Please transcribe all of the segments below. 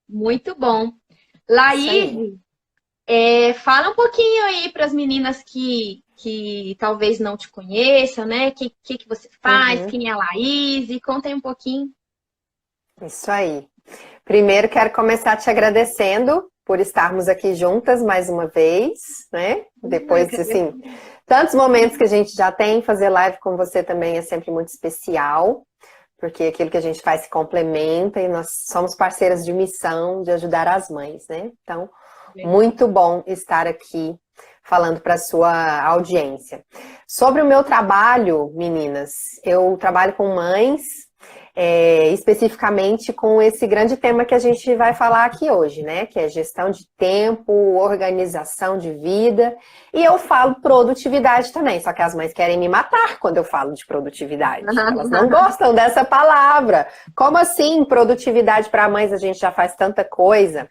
Muito bom. Isso aí. Laís, fala um pouquinho aí para as meninas que talvez não te conheçam, né? O que você faz, Uhum, quem é a Laís, e conta aí um pouquinho. isso aí. Primeiro, quero começar te agradecendo por estarmos aqui juntas mais uma vez, né? Ai, Depois, que assim, tantos momentos que a gente já tem, fazer live com você também é sempre muito especial, porque aquilo que a gente faz se complementa e nós somos parceiras de missão de ajudar as mães, né? Então, muito bom estar aqui falando para a sua audiência. Sobre o meu trabalho, meninas, eu trabalho com mães, especificamente com esse grande tema que a gente vai falar aqui hoje, né? Que é gestão de tempo, organização de vida. E eu falo produtividade também, só que as mães querem me matar quando eu falo de produtividade. Elas não gostam dessa palavra. Como assim, produtividade para mães? A gente já faz tanta coisa.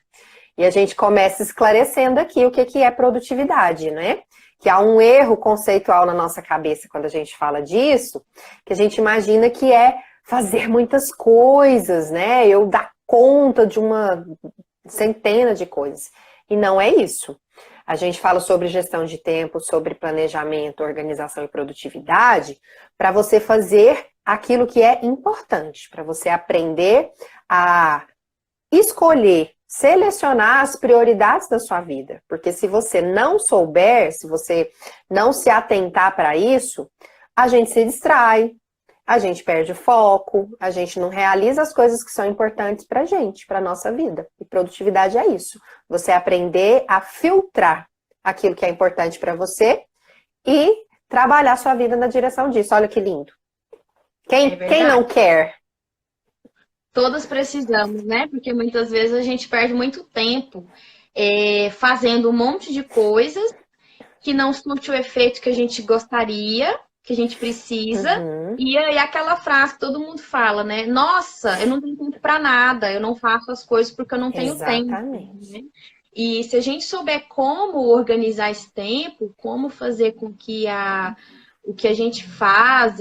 E a gente começa esclarecendo aqui o que é produtividade, né? Que há um erro conceitual na nossa cabeça quando a gente fala disso, que a gente imagina que é fazer muitas coisas, né? Eu dar conta de uma centena de coisas. E não é isso. A gente fala sobre gestão de tempo, sobre planejamento, organização e produtividade, para você fazer aquilo que é importante, para você aprender a escolher, selecionar as prioridades da sua vida. Porque se você não souber, se você não se atentar para isso, a gente se distrai, a gente perde o foco, a gente não realiza as coisas que são importantes para a gente, para a nossa vida. E produtividade é isso. Você aprender a filtrar aquilo que é importante para você e trabalhar sua vida na direção disso. Olha que lindo. É Quem não verdade. quer? Todas precisamos, né? Porque muitas vezes a gente perde muito tempo fazendo um monte de coisas que não surte o efeito que a gente gostaria, que a gente precisa. Uhum, E aí aquela frase que todo mundo fala, né? Nossa, eu não tenho tempo para nada, eu não faço as coisas porque eu não tenho tempo, exatamente. né? E se a gente souber como organizar esse tempo, como fazer com que o que a gente faz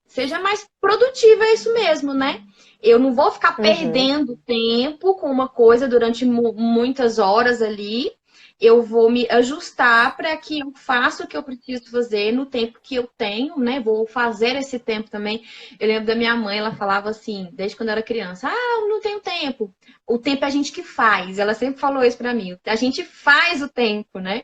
seja mais produtivo, é isso mesmo, né? Eu não vou ficar Uhum. perdendo tempo com uma coisa durante muitas horas ali. Eu vou me ajustar para que eu faça o que eu preciso fazer no tempo que eu tenho, né? Vou fazer esse tempo também. Eu lembro da minha mãe, ela falava assim, desde quando eu era criança: Ah, eu não tenho tempo. O tempo é a gente que faz. Ela sempre falou isso para mim. A gente faz o tempo, né?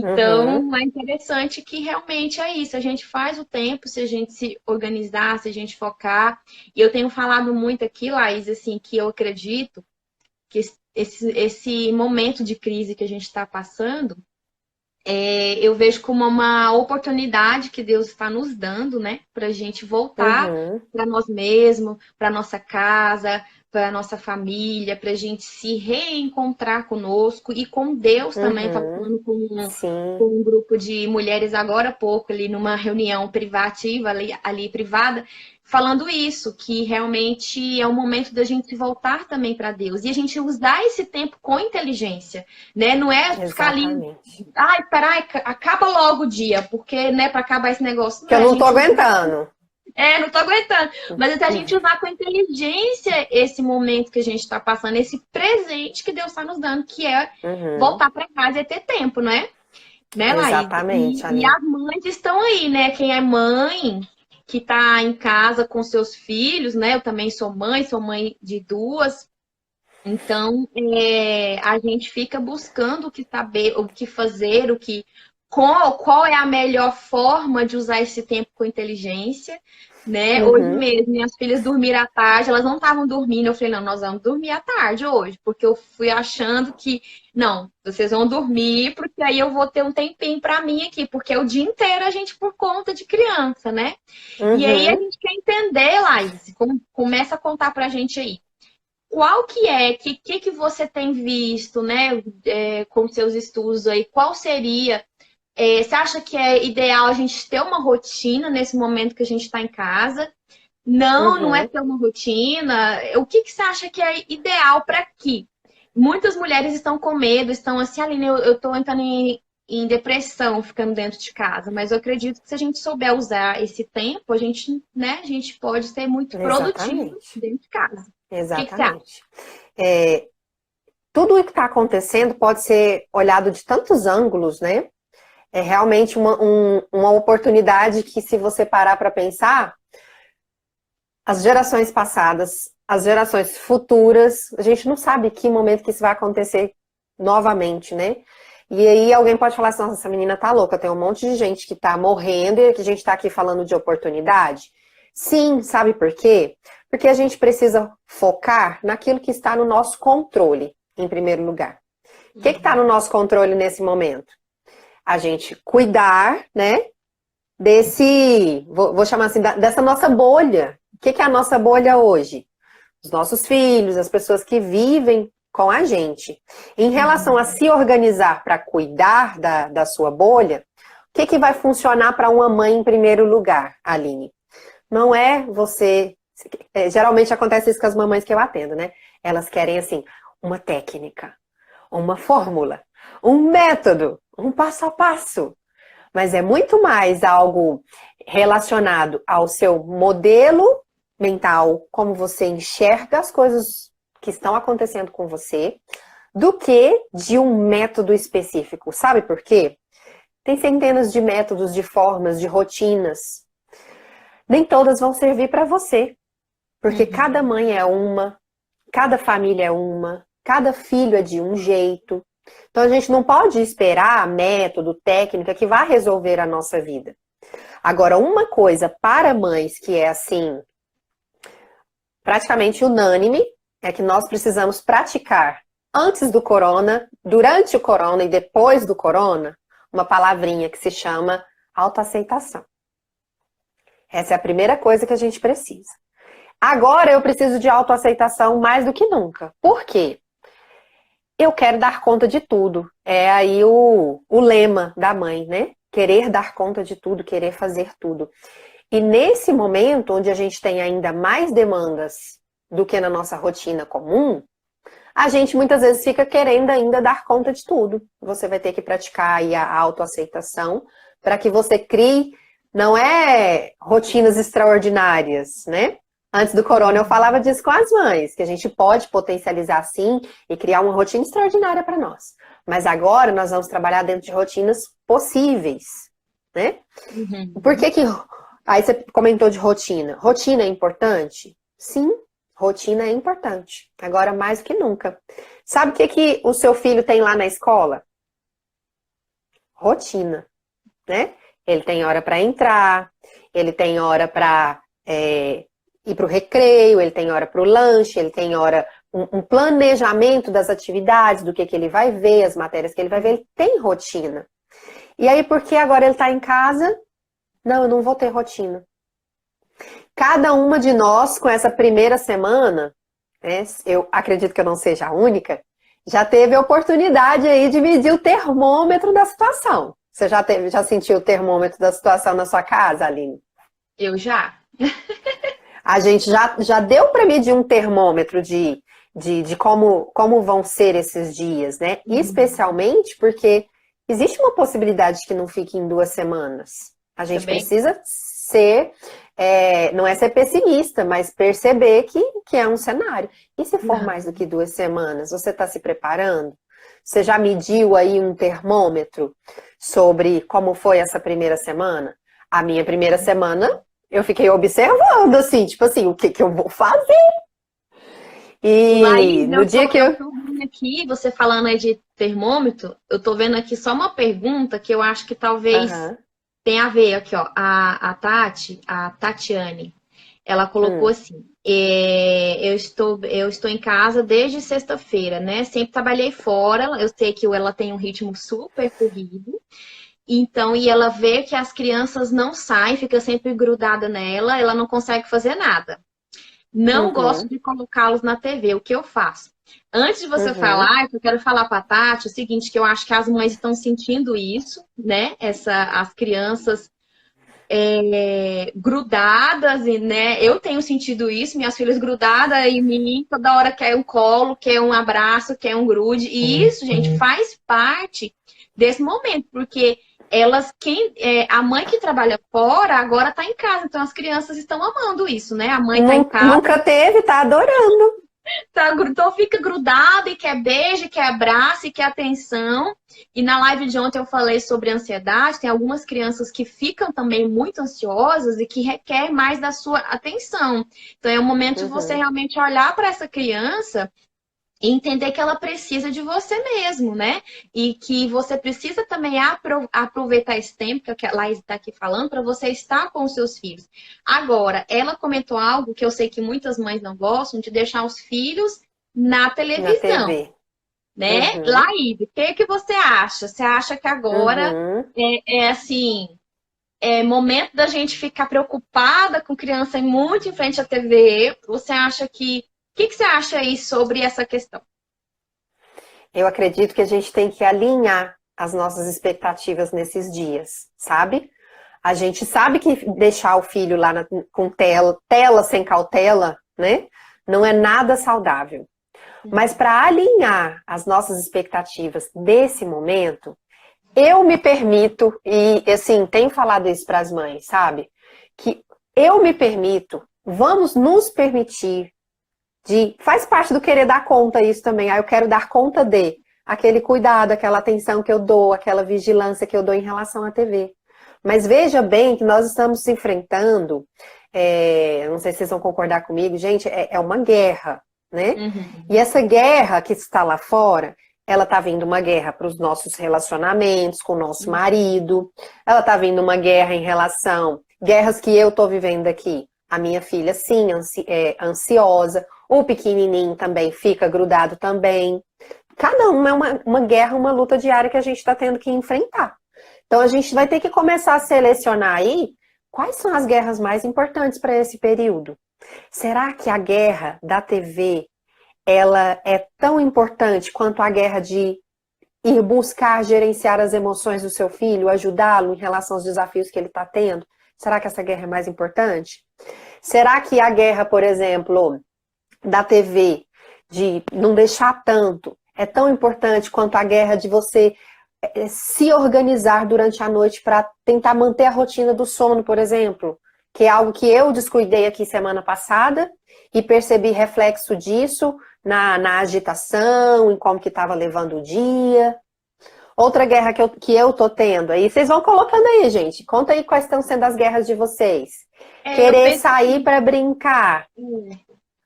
Uhum, Então, é interessante que realmente é isso. A gente faz o tempo, se a gente se organizar, se a gente focar. E eu tenho falado muito aqui, Laís, assim, que eu acredito que esse momento de crise que a gente está passando, eu vejo como uma oportunidade que Deus está nos dando, né, para a gente voltar uhum, para nós mesmos, para nossa casa, para nossa família, para a gente se reencontrar conosco e com Deus também. Estava uhum. falando com Sim, um grupo de mulheres agora há pouco, ali numa reunião privativa, ali privada, falando isso, que realmente é o momento da gente voltar também para Deus e a gente usar esse tempo com inteligência, né? Não é ficar ali, exatamente. ai, peraí, acaba logo o dia, porque, né, para acabar esse negócio, não Que eu é a não tô gente usar. aguentando. Não tô aguentando. Mas é a gente usar com inteligência esse momento que a gente está passando, esse presente que Deus está nos dando, que é Uhum, voltar para casa e ter tempo, né? Né, Laís? exatamente, E Aline. as mães estão aí, né? Quem é mãe, que está em casa com seus filhos, né? Eu também sou mãe de duas. Então, a gente fica buscando o que saber, o que fazer, qual é a melhor forma de usar esse tempo com inteligência, né? Hoje Uhum, mesmo, minhas filhas dormiram à tarde, elas não estavam dormindo. Eu falei, não, nós vamos dormir à tarde hoje, porque eu fui achando que, não, vocês vão dormir, porque aí eu vou ter um tempinho para mim aqui, porque é o dia inteiro a gente por conta de criança, né? E aí a uhum, gente quer entender, Laís, começa a contar pra gente aí. Qual que você tem visto, né, com seus estudos aí? Qual seria? Você acha que é ideal a gente ter uma rotina nesse momento que a gente está em casa? Não, não é uhum. ter uma rotina. O que você acha que é ideal para aqui? Muitas mulheres estão com medo, estão assim, Aline, eu estou entrando em depressão ficando dentro de casa, mas eu acredito que se a gente souber usar esse tempo, a gente pode ser muito produtivo Exatamente. dentro de casa. O que você acha? Exatamente. tudo o que está acontecendo pode ser olhado de tantos ângulos, né? É realmente uma oportunidade que, se você parar para pensar, as gerações passadas, as gerações futuras, a gente não sabe que momento que isso vai acontecer novamente, né? E aí alguém pode falar assim, nossa, essa menina tá louca, tem um monte de gente que tá morrendo e que a gente tá aqui falando de oportunidade. Sim, sabe por quê? Porque a gente precisa focar naquilo que está no nosso controle, em primeiro lugar. O que está no nosso controle nesse momento? A gente cuidar, né, vou chamar assim, dessa nossa bolha. O que é a nossa bolha hoje? Os nossos filhos, as pessoas que vivem com a gente. Em relação a se organizar para cuidar da sua bolha, o que vai funcionar para uma mãe em primeiro lugar, Aline? Não é você... Geralmente acontece isso com as mamães que eu atendo, né? Elas querem, assim, uma técnica, uma fórmula, um método, um passo a passo. Mas é muito mais algo relacionado ao seu modelo mental, como você enxerga as coisas que estão acontecendo com você, do que de um método específico. Sabe por quê? Tem centenas de métodos, de formas, de rotinas. Nem todas vão servir para você. Porque cada mãe é uma, cada família é uma, cada filho é de um jeito. Então a gente não pode esperar método, técnica que vá resolver a nossa vida. Agora, uma coisa para mães que é assim, praticamente unânime, é que nós precisamos praticar antes do corona, durante o corona e depois do corona, uma palavrinha que se chama autoaceitação. Essa é a primeira coisa que a gente precisa. Agora eu preciso de autoaceitação mais do que nunca. Por quê? Eu quero dar conta de tudo. É aí o lema da mãe, né? Querer dar conta de tudo, querer fazer tudo. E nesse momento, onde a gente tem ainda mais demandas do que na nossa rotina comum, a gente muitas vezes fica querendo ainda dar conta de tudo. Você vai ter que praticar aí a autoaceitação para que você crie, não é rotinas extraordinárias, né? Antes do corona eu falava disso com as mães, que a gente pode potencializar sim e criar uma rotina extraordinária para nós. Mas agora nós vamos trabalhar dentro de rotinas possíveis, né? Por que que... Aí você comentou de rotina. Rotina é importante? Sim, rotina é importante. Agora mais do que nunca. Sabe o que o seu filho tem lá na escola? Rotina, né? Ele tem hora para entrar, ele tem hora para ir para o recreio, ele tem hora para o lanche, ele tem hora, um planejamento das atividades, do que ele vai ver, as matérias que ele vai ver, ele tem rotina. E aí, por que agora ele está em casa? Não, eu não vou ter rotina. Cada uma de nós, com essa primeira semana, né, eu acredito que eu não seja a única, já teve a oportunidade aí de medir o termômetro da situação. Você já sentiu o termômetro da situação na sua casa, Aline? Eu já. A gente já deu para medir um termômetro de como vão ser esses dias, né? Especialmente porque existe uma possibilidade que não fique em 2 semanas. A gente precisa ser, não é ser pessimista, mas perceber que é um cenário. E se for mais do que 2 semanas, você está se preparando? Você já mediu aí um termômetro sobre como foi essa primeira semana? A minha primeira semana, eu fiquei observando, assim, tipo assim, o que eu vou fazer? E Laís, no dia que eu... tô vendo aqui, você falando aí de termômetro, eu tô vendo aqui só uma pergunta que eu acho que talvez tenha a ver aqui, ó. A Tatiane, ela colocou assim, eu estou em casa desde sexta-feira, né? Sempre trabalhei fora, eu sei que ela tem um ritmo super corrido. Então, e ela vê que as crianças não saem, fica sempre grudada nela, ela não consegue fazer nada. Não gosto de colocá-los na TV, o que eu faço? Antes de você falar, eu quero falar para a Tati o seguinte, que eu acho que as mães estão sentindo isso, né? As crianças grudadas, né? Eu tenho sentido isso, minhas filhas grudadas em mim, toda hora quer um colo, quer um abraço, quer um grude. E isso, gente, faz parte desse momento, porque a mãe que trabalha fora agora está em casa, então as crianças estão amando isso, né? A mãe está em casa. Nunca teve, tá adorando. Então fica grudado e quer beijo, quer abraço e quer atenção. E na live de ontem eu falei sobre ansiedade. Tem algumas crianças que ficam também muito ansiosas e que requer mais da sua atenção. Então é o momento de você Uhum. realmente olhar para essa criança e entender que ela precisa de você mesmo, né? E que você precisa também aproveitar esse tempo que a Laís está aqui falando para você estar com os seus filhos. Agora, ela comentou algo que eu sei que muitas mães não gostam, de deixar os filhos na Na televisão, TV. né? Uhum. Laís, o que você acha? Você acha que agora Uhum. é assim, é momento da gente ficar preocupada com criança muito em frente à TV? Você acha que... O que você acha aí sobre essa questão? Eu acredito que a gente tem que alinhar as nossas expectativas nesses dias, sabe? A gente sabe que deixar o filho lá com tela sem cautela, né? Não é nada saudável. Mas para alinhar as nossas expectativas desse momento, eu me permito, e assim, tenho falado isso para as mães, sabe? Que eu me permito, vamos nos permitir faz parte do querer dar conta isso também. Eu quero dar conta de aquele cuidado, aquela atenção que eu dou, aquela vigilância que eu dou em relação à TV. Mas veja bem que nós estamos se enfrentando, não sei se vocês vão concordar comigo, gente, é uma guerra, né? E Uhum. essa guerra que está lá fora, ela está vindo uma guerra para os nossos relacionamentos com o nosso marido, ela está vindo uma guerra em relação, guerras que eu estou vivendo aqui. A minha filha, sim, ansiosa. O pequenininho também fica grudado também. Cada uma é uma guerra, uma luta diária que a gente está tendo que enfrentar. Então a gente vai ter que começar a selecionar aí quais são as guerras mais importantes para esse período. Será que a guerra da TV ela é tão importante quanto a guerra de ir buscar gerenciar as emoções do seu filho, ajudá-lo em relação aos desafios que ele está tendo? Será que essa guerra é mais importante? Será que a guerra, por exemplo, da TV, de não deixar tanto, é tão importante quanto a guerra de você se organizar durante a noite para tentar manter a rotina do sono, por exemplo? Que é algo que eu descuidei aqui semana passada e percebi reflexo disso na agitação, em como que estava levando o dia. Outra guerra que eu tô tendo aí, vocês vão colocando aí, gente. Conta aí quais estão sendo as guerras de vocês. Eu Querer penso sair assim, para brincar.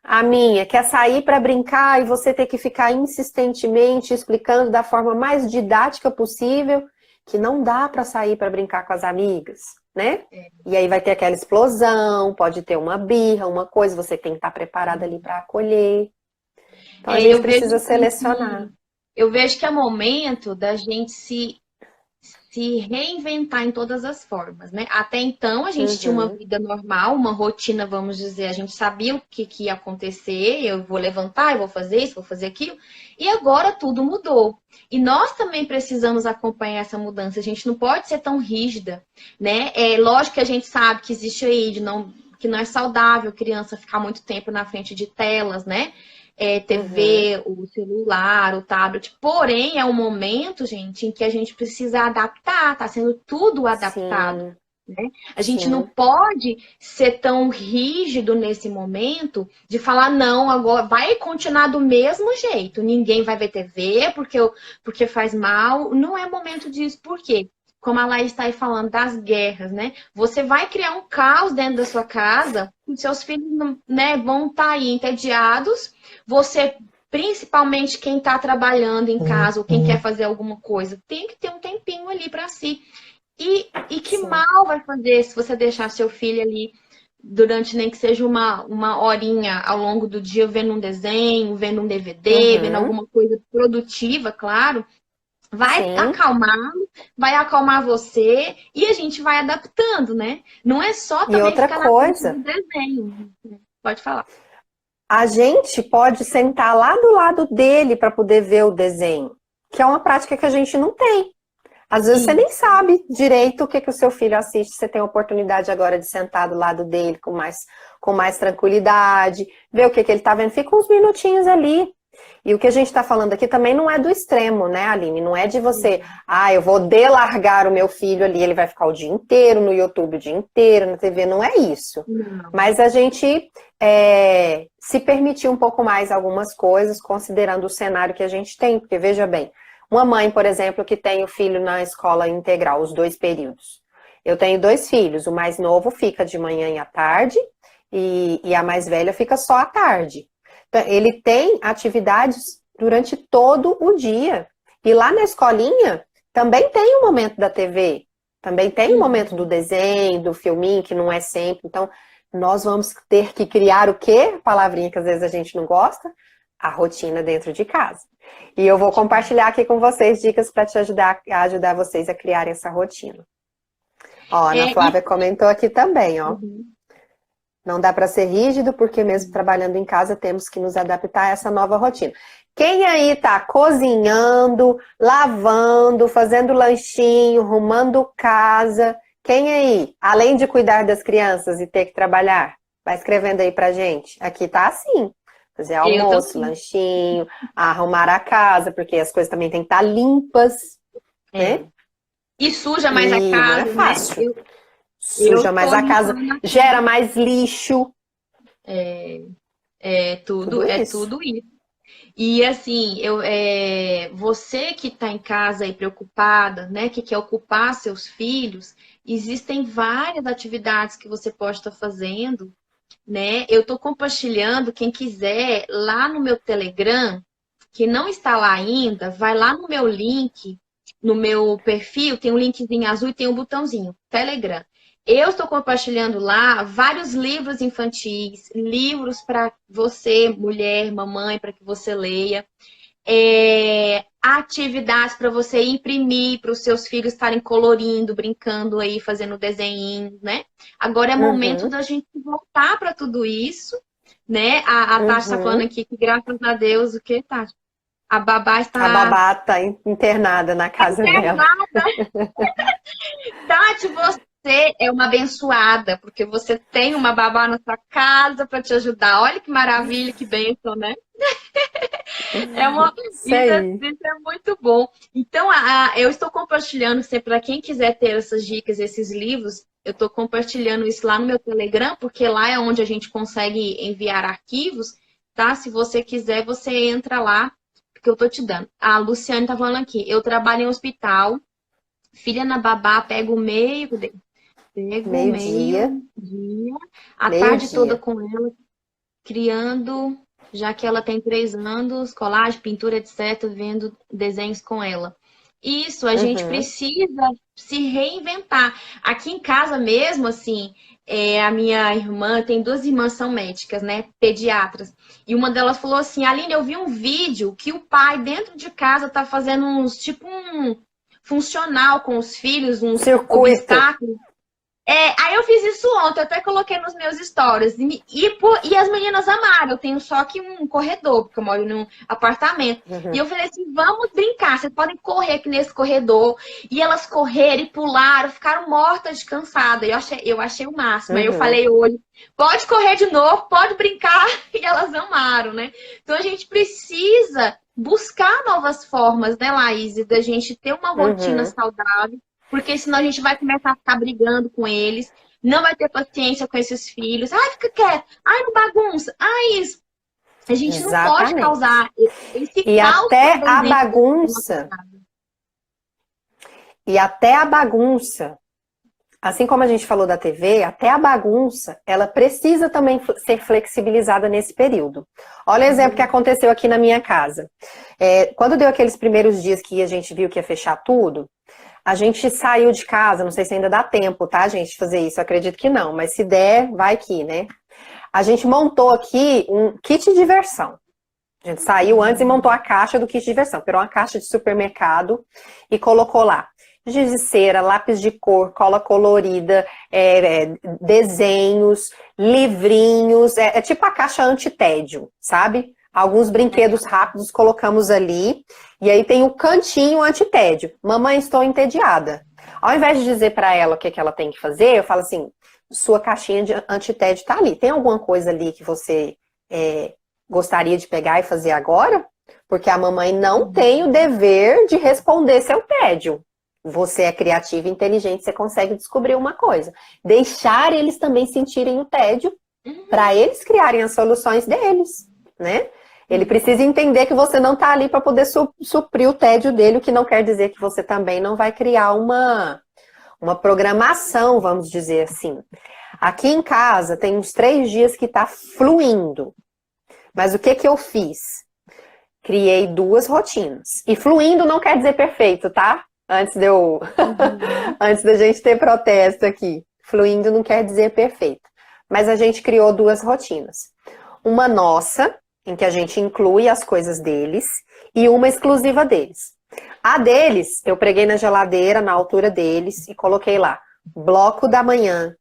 A minha, quer sair para brincar e você ter que ficar insistentemente explicando da forma mais didática possível que não dá para sair para brincar com as amigas, né? E aí vai ter aquela explosão, pode ter uma birra, uma coisa, você tem que estar preparada ali para acolher. Então a gente eu vejo precisa assim selecionar. eu vejo que é momento da gente se reinventar em todas as formas, né? Até então a gente tinha uma Uhum, vida normal, uma rotina, vamos dizer, a gente sabia o que ia acontecer, eu vou levantar, eu vou fazer isso, vou fazer aquilo, e agora tudo mudou. E nós também precisamos acompanhar essa mudança, a gente não pode ser tão rígida, né? É lógico que a gente sabe que existe aí que não é saudável criança ficar muito tempo na frente de telas, né? uhum, TV, o celular, o tablet. Porém, é um momento, gente, em que a gente precisa adaptar, está sendo tudo adaptado. sim, Né? A gente não sim. pode ser tão rígido nesse momento de falar, não, agora vai continuar do mesmo jeito, ninguém vai ver TV porque faz mal. Não é momento disso. Por quê? Como a Laís está aí falando das guerras, né? Você vai criar um caos dentro da sua casa, e seus filhos, né, vão estar aí entediados. Você, principalmente quem está trabalhando em casa ou quem quer fazer alguma coisa, tem que ter um tempinho ali para si. E que Sim. mal vai fazer se você deixar seu filho ali durante nem que seja uma horinha ao longo do dia vendo um desenho, vendo um DVD, vendo Uhum, alguma coisa produtiva, claro. sim. Vai acalmar você e a gente vai adaptando, né? Não é só E também outra ficar na frente coisa, do desenho. Pode falar. a gente pode sentar lá do lado dele para poder ver o desenho, que é uma prática que a gente não tem. Às vezes você E, nem sabe direito o que o seu filho assiste, você tem a oportunidade agora de sentar do lado dele com mais tranquilidade, ver o que ele está vendo, fica uns minutinhos ali. E o que a gente está falando aqui também não é do extremo, né, Aline? Não é de você, eu vou delargar o meu filho ali, ele vai ficar o dia inteiro no YouTube, o dia inteiro na TV, não é isso. Não. Mas a gente se permitir um pouco mais algumas coisas, considerando o cenário que a gente tem, porque veja bem, uma mãe, por exemplo, que tem o filho na escola integral, os 2 períodos. Eu tenho 2 filhos, o mais novo fica de manhã e à tarde, e a mais velha fica só à tarde. Então, ele tem atividades durante todo o dia. E lá na escolinha, também tem um momento da TV, também tem um momento do desenho, do filminho, que não é sempre. Então, nós vamos ter que criar o quê? Palavrinha que às vezes a gente não gosta. A rotina dentro de casa. E eu vou compartilhar aqui com vocês dicas para te ajudar vocês a criar essa rotina. Ó, a Ana Flávia comentou aqui também, ó. Não dá para ser rígido, porque mesmo trabalhando em casa, temos que nos adaptar a essa nova rotina. Quem aí tá cozinhando, lavando, fazendo lanchinho, arrumando casa? Quem aí, além de cuidar das crianças e ter que trabalhar? Vai escrevendo aí pra gente. Aqui tá assim. Fazer almoço, lanchinho, arrumar a casa, porque as coisas também têm que estar limpas, né? E suja mais a casa, não é fácil. Né? Suja mais a casa, gera mais lixo. Tudo isso. E assim, você que está em casa aí preocupada, né, que quer ocupar seus filhos, existem várias atividades que você pode estar fazendo, né? Eu estou compartilhando, quem quiser, lá no meu Telegram, que não está lá ainda, vai lá no meu link, no meu perfil, tem um linkzinho azul e tem um botãozinho, Telegram. Eu estou compartilhando lá vários livros infantis, livros para você, mulher, mamãe, para que você leia. Atividades para você imprimir, para os seus filhos estarem colorindo, brincando aí, fazendo desenho, né? Agora é momento da gente voltar para tudo isso, né? A Tati está falando aqui que, graças a Deus, o que, Tati? A babá está internada na casa dela. Tati, você é uma abençoada, porque você tem uma babá na sua casa para te ajudar. Olha que maravilha, que bênção, né? Isso é muito bom. Então, eu estou compartilhando sempre para quem quiser ter essas dicas, esses livros, eu estou compartilhando isso lá no meu Telegram, porque lá é onde a gente consegue enviar arquivos, tá? Se você quiser, você entra lá, porque eu estou te dando. A Luciane está falando aqui, eu trabalho em hospital, filha na babá, pego o meio-dia, a tarde toda com ela, criando, já que ela tem 3 anos, colagem, pintura, etc., vendo desenhos com ela. Isso, a gente precisa se reinventar. Aqui em casa mesmo, assim, a minha irmã, tem 2 irmãs são médicas, né, pediatras, e uma delas falou assim, Aline, eu vi um vídeo que o pai dentro de casa tá fazendo tipo um funcional com os filhos, um obstáculo. Aí eu fiz isso ontem, eu até coloquei nos meus stories. E as meninas amaram. Eu tenho só aqui um corredor, porque eu moro num apartamento. E eu falei assim, vamos brincar, vocês podem correr aqui nesse corredor. E elas correram e pularam, ficaram mortas de cansada. Eu achei o máximo. Aí eu falei hoje, pode correr de novo, pode brincar. E elas amaram, né? Então a gente precisa buscar novas formas, né, Laís? Da gente ter uma rotina saudável. Porque senão a gente vai começar a ficar brigando com eles, não vai ter paciência com esses filhos. Ai, fica quieto. Ai, não bagunça. Ai, isso. A gente não pode causar esse e até a bagunça. E até a bagunça. Assim como a gente falou da TV, até a bagunça, ela precisa também ser flexibilizada nesse período. Olha o exemplo que aconteceu aqui na minha casa. Quando deu aqueles primeiros dias que a gente viu que ia fechar tudo, a gente saiu de casa, não sei se ainda dá tempo, tá, gente, fazer isso, eu acredito que não, mas se der, vai que, né? A gente montou aqui um kit de diversão. A gente saiu antes e montou a caixa do kit de diversão. Pegou uma caixa de supermercado e colocou lá giz de cera, lápis de cor, cola colorida, desenhos, livrinhos, tipo a caixa anti-tédio, sabe? Alguns brinquedos rápidos colocamos ali. E aí tem o cantinho anti-tédio. Mamãe, estou entediada. Ao invés de dizer para ela o que ela tem que fazer, eu falo assim, sua caixinha de anti-tédio tá ali. Tem alguma coisa ali que você gostaria de pegar e fazer agora? Porque a mamãe não tem o dever de responder seu tédio. Você é criativa e inteligente, você consegue descobrir uma coisa. Deixar eles também sentirem o tédio para eles criarem as soluções deles, né? Ele precisa entender que você não está ali para poder suprir o tédio dele, o que não quer dizer que você também não vai criar uma programação, vamos dizer assim. Aqui em casa tem uns 3 dias que está fluindo. Mas o que eu fiz? Criei 2 rotinas. E fluindo não quer dizer perfeito, tá? Antes antes da gente ter protesto aqui. Fluindo não quer dizer perfeito. Mas a gente criou 2 rotinas. Uma nossa, em que a gente inclui as coisas deles, e uma exclusiva deles. A deles, eu preguei na geladeira, na altura deles, e coloquei lá, bloco da manhã,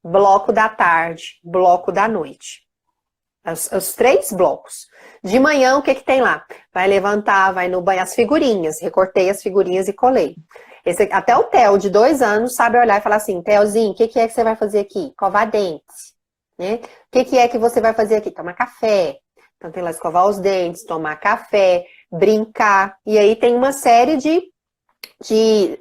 bloco da tarde, bloco da noite. Os 3 blocos. De manhã, o que tem lá? Vai levantar, vai no banho, as figurinhas. Recortei as figurinhas e colei. Até o Theo, de 2 anos, sabe olhar e falar assim, Theozinho, o que é que você vai fazer aqui? Escovar dentes. Né? O que é que você vai fazer aqui? Tomar café. Então tem lá escovar os dentes, tomar café, brincar. E aí tem uma série de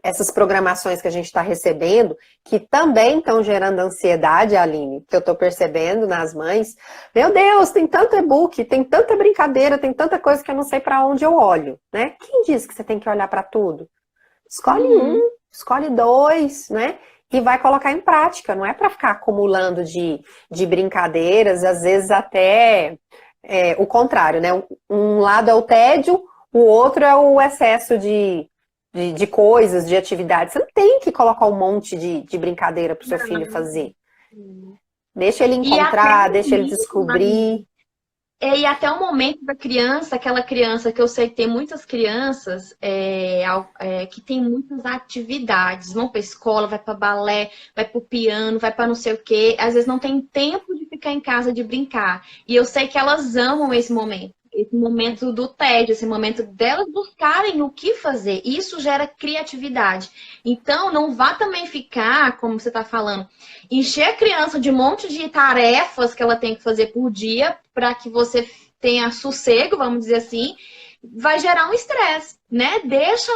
essas programações que a gente está recebendo, que também estão gerando ansiedade, Aline, que eu estou percebendo nas mães. Meu Deus, tem tanto e-book, tem tanta brincadeira, tem tanta coisa que eu não sei para onde eu olho, né? Quem diz que você tem que olhar para tudo? Escolhe um, escolhe 2, né? E vai colocar em prática, não é para ficar acumulando de brincadeiras, às vezes até o contrário, né? Um lado é o tédio, o outro é o excesso de coisas, de atividades. Você não tem que colocar um monte de brincadeira pro seu filho fazer. Deixa ele encontrar, deixa ele descobrir. E até o momento da criança, aquela criança que eu sei que tem muitas crianças que tem muitas atividades, vão para escola, vai para balé, vai para o piano, vai para não sei o quê, às vezes não tem tempo de ficar em casa de brincar. E eu sei que elas amam esse momento do tédio, esse momento delas buscarem o que fazer. Isso gera criatividade. Então, não vá também ficar, como você está falando, encher a criança de um monte de tarefas que ela tem que fazer por dia para que você tenha sossego, vamos dizer assim, vai gerar um estresse, né? Deixa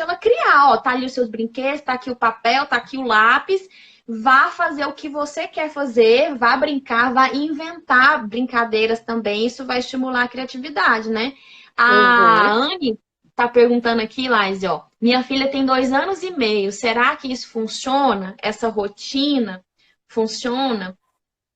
ela criar, ó, tá ali os seus brinquedos, tá aqui o papel, tá aqui o lápis. Vá fazer o que você quer fazer, vá brincar, vá inventar brincadeiras também. Isso vai estimular a criatividade, né? A Anne tá perguntando aqui, Laís, ó. Minha filha tem 2 anos e meio. Será que isso funciona? Essa rotina funciona?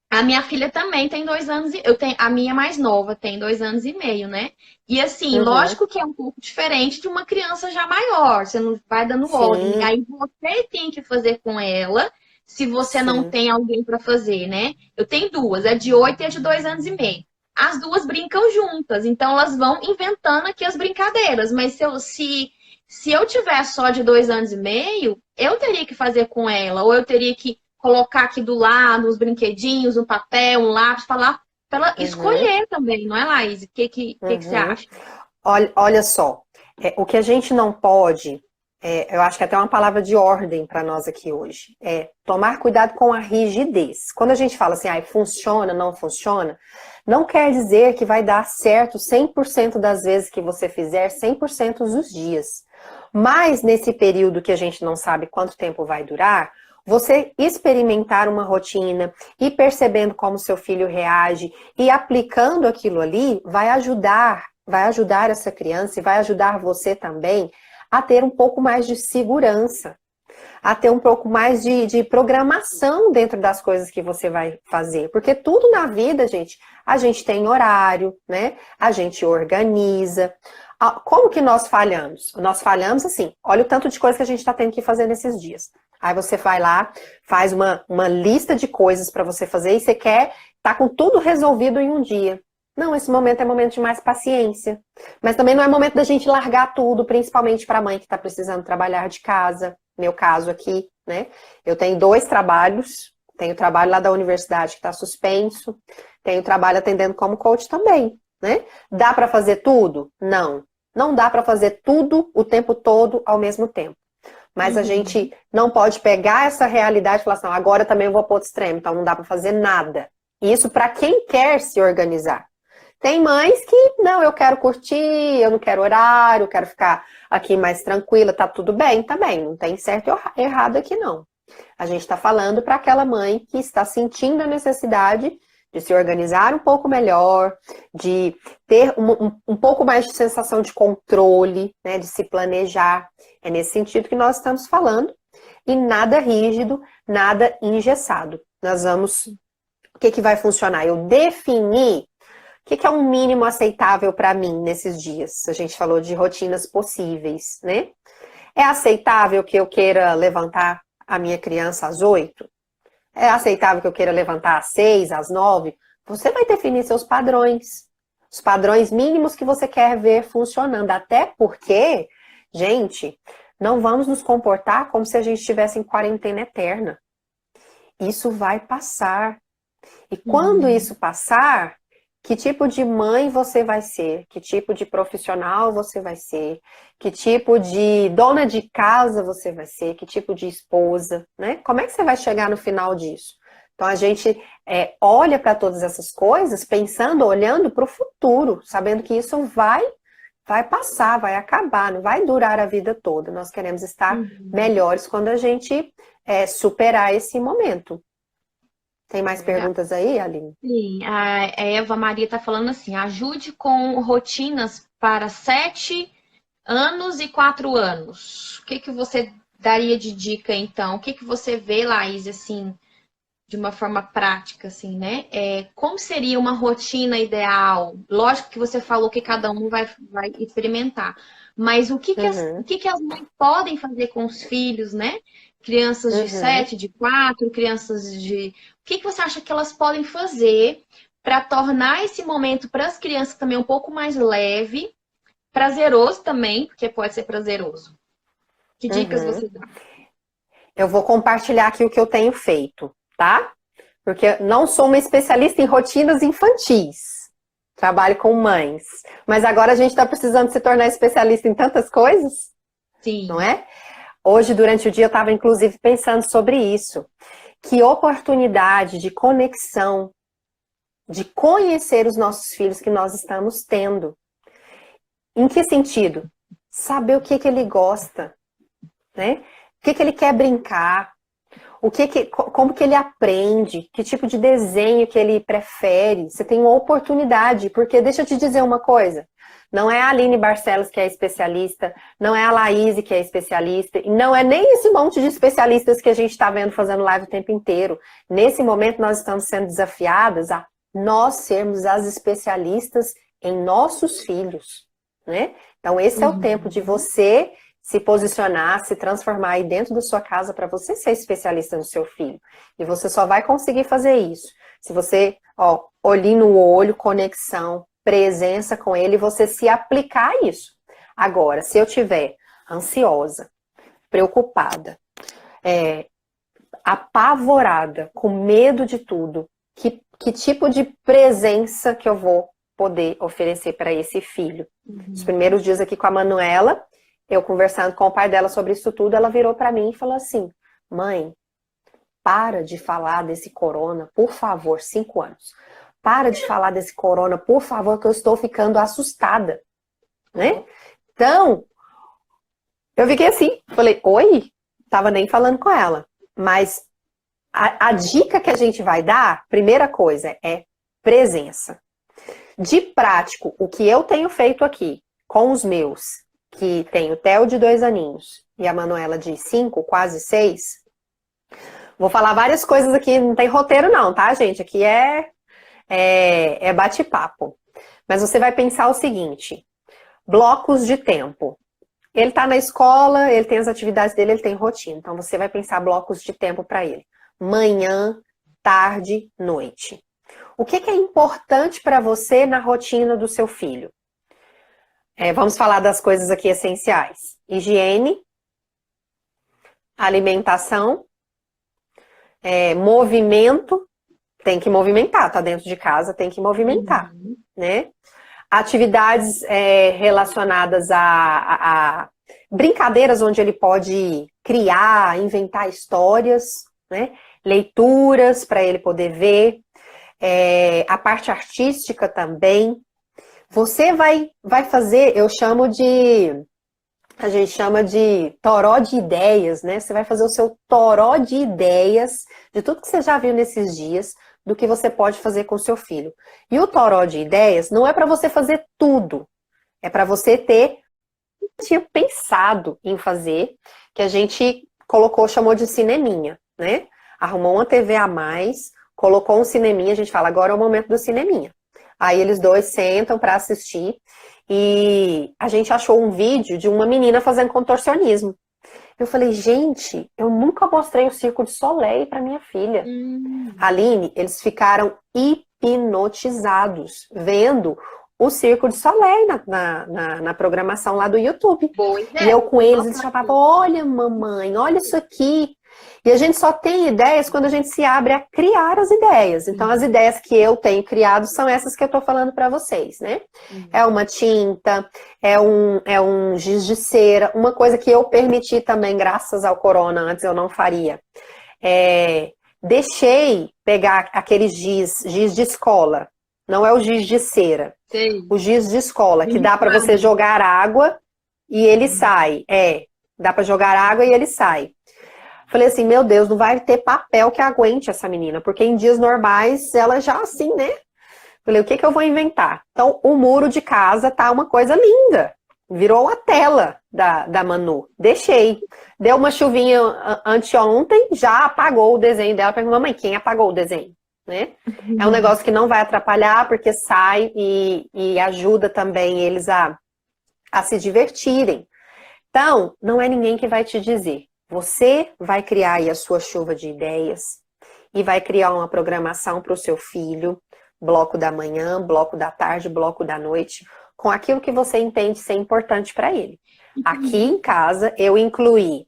A minha filha também tem 2 anos e... A minha mais nova tem 2 anos e meio, né? E assim, lógico que é um pouco diferente de uma criança já maior. Você não vai dando ordem. Aí você tem que fazer com ela se você não tem alguém para fazer, né? Eu tenho 2, a de 8 e a de 2 anos e meio. As 2 brincam juntas, então elas vão inventando aqui as brincadeiras. Mas se eu tiver só de 2 anos e meio, eu teria que fazer com ela, ou eu teria que colocar aqui do lado os brinquedinhos, um papel, um lápis, para ela escolher também, não é, Laís? O que você acha? Olha só, o que a gente não pode... eu acho que até uma palavra de ordem para nós aqui hoje. É tomar cuidado com a rigidez. Quando a gente fala assim, funciona, não funciona, não quer dizer que vai dar certo 100% das vezes que você fizer, 100% dos dias. Mas nesse período que a gente não sabe quanto tempo vai durar, você experimentar uma rotina e percebendo como seu filho reage e aplicando aquilo ali, vai ajudar essa criança e vai ajudar você também a ter um pouco mais de segurança, a ter um pouco mais de programação dentro das coisas que você vai fazer. Porque tudo na vida, gente, a gente tem horário, né? A gente organiza. Como que nós falhamos? Nós falhamos assim, olha o tanto de coisa que a gente está tendo que fazer nesses dias. Aí você vai lá, faz uma lista de coisas para você fazer e você quer estar com tudo resolvido em um dia. Não, esse momento é momento de mais paciência. Mas também não é momento da gente largar tudo, principalmente para a mãe que está precisando trabalhar de casa. Meu caso aqui, né? Eu tenho 2 trabalhos. Tenho o trabalho lá da universidade que está suspenso. Tenho trabalho atendendo como coach também, né? Dá para fazer tudo? Não. Não dá para fazer tudo o tempo todo ao mesmo tempo. Mas a gente não pode pegar essa realidade e falar assim, agora também eu vou para outro extremo, então não dá para fazer nada. E isso para quem quer se organizar. Tem mães que, não, eu quero curtir, eu não quero horário, eu quero ficar aqui mais tranquila, tá tudo bem, tá bem, não tem certo e errado aqui não. A gente está falando para aquela mãe que está sentindo a necessidade de se organizar um pouco melhor, de ter um pouco mais de sensação de controle, né, de se planejar. É nesse sentido que nós estamos falando. E nada rígido, nada engessado. Nós vamos... O que vai funcionar? Eu definir o que é um mínimo aceitável para mim nesses dias. A gente falou de rotinas possíveis, né? É aceitável que eu queira levantar a minha criança às 8? É aceitável que eu queira levantar às 6, às 9? Você vai definir seus padrões. Os padrões mínimos que você quer ver funcionando. Até porque, gente, não vamos nos comportar como se a gente estivesse em quarentena eterna. Isso vai passar. E quando isso passar, que tipo de mãe você vai ser? Que tipo de profissional você vai ser? Que tipo de dona de casa você vai ser? Que tipo de esposa, né? Como é que você vai chegar no final disso? Então a gente olha para todas essas coisas pensando, olhando para o futuro, sabendo que isso vai passar, vai acabar, não vai durar a vida toda. Nós queremos estar melhores quando a gente superar esse momento. Tem mais perguntas aí, Aline? Sim, a Eva Maria está falando assim, ajude com rotinas para 7 anos e 4 anos. O que você daria de dica, então? O que você vê, Laís, assim, de uma forma prática, assim, né? Como seria uma rotina ideal? Lógico que você falou que cada um vai experimentar, mas o que as mães podem fazer com os filhos, né? Crianças de 7, de 4, crianças de... O que você acha que elas podem fazer para tornar esse momento para as crianças também um pouco mais leve, prazeroso também, porque pode ser prazeroso? Que dicas você dá? Eu vou compartilhar aqui o que eu tenho feito, tá? Porque não sou uma especialista em rotinas infantis. Trabalho com mães. Mas agora a gente está precisando se tornar especialista em tantas coisas. Sim. Não é? Hoje, durante o dia, eu estava, inclusive, pensando sobre isso. Que oportunidade de conexão, de conhecer os nossos filhos que nós estamos tendo. Em que sentido? Saber o que ele gosta, né? O que ele quer brincar, como que ele aprende, que tipo de desenho que ele prefere. Você tem uma oportunidade, porque deixa eu te dizer uma coisa, não é a Aline Barcelos que é especialista, não é a Laís que é especialista, e não é nem esse monte de especialistas que a gente está vendo fazendo live o tempo inteiro. Nesse momento nós estamos sendo desafiadas a nós sermos as especialistas em nossos filhos, né? Então esse é o tempo de você se posicionar, se transformar aí dentro da sua casa para você ser especialista no seu filho. E você só vai conseguir fazer isso se você, olhinho no olho, conexão, presença com ele, você se aplicar a isso. Agora, se eu tiver ansiosa, preocupada, apavorada, com medo de tudo, que tipo de presença que eu vou poder oferecer para esse filho? Os primeiros dias aqui com a Manuela, eu conversando com o pai dela sobre isso tudo, ela virou para mim e falou assim, mãe, para de falar desse corona, por favor, 5 anos. Para de falar desse corona, por favor, que eu estou ficando assustada, né? Então, eu fiquei assim, falei, oi? Tava nem falando com ela. Mas a dica que a gente vai dar, primeira coisa, é presença. De prático, o que eu tenho feito aqui com os meus, que tem o Theo de 2 aninhos e a Manuela de 5, quase 6. Vou falar várias coisas aqui, não tem roteiro não, tá, gente? Aqui é bate-papo. Mas você vai pensar o seguinte, blocos de tempo. Ele tá na escola, ele tem as atividades dele, ele tem rotina. Então você vai pensar blocos de tempo para ele. Manhã, tarde, noite. O que é importante para você na rotina do seu filho? Vamos falar das coisas aqui essenciais. Higiene, alimentação, movimento, tem que movimentar, tá dentro de casa, tem que movimentar, né? Atividades relacionadas a brincadeiras onde ele pode criar, inventar histórias, né? Leituras para ele poder ver, a parte artística também, Você vai fazer, a gente chama de toró de ideias, né? Você vai fazer o seu toró de ideias de tudo que você já viu nesses dias, do que você pode fazer com o seu filho. E o toró de ideias não é para você fazer tudo, é para você tinha pensado em fazer, que a gente chamou de cineminha, né? Arrumou uma TV a mais, colocou um cineminha, a gente fala, agora é o momento do cineminha. Aí eles dois sentam para assistir e a gente achou um vídeo de uma menina fazendo contorcionismo. Eu falei, gente, eu nunca mostrei o Circo de Soleil para minha filha. Aline, eles ficaram hipnotizados vendo o Circo de Soleil na programação lá do YouTube. E eu com eles chamavam, olha mamãe, olha isso aqui. E a gente só tem ideias quando a gente se abre a criar as ideias. Então as ideias que eu tenho criado são essas que eu tô falando para vocês, né? É uma tinta, é um giz de cera, uma coisa que eu permiti também, graças ao corona, antes eu não faria. Deixei pegar aquele giz de escola, não é o giz de cera. Sim. O giz de escola, que dá para você jogar água e ele sai. Dá para jogar água e ele sai. Falei assim, meu Deus, não vai ter papel que aguente essa menina, porque em dias normais ela já assim, né? Falei, o que eu vou inventar? Então, o muro de casa tá uma coisa linda. Virou a tela da Manu. Deixei. Deu uma chuvinha anteontem, já apagou o desenho dela. Perguntei, mamãe, quem apagou o desenho? Né? É um negócio que não vai atrapalhar, porque sai e ajuda também eles a se divertirem. Então, não é ninguém que vai te dizer. Você vai criar aí a sua chuva de ideias e vai criar uma programação para o seu filho, bloco da manhã, bloco da tarde, bloco da noite, com aquilo que você entende ser importante para ele. Aqui em casa, eu incluí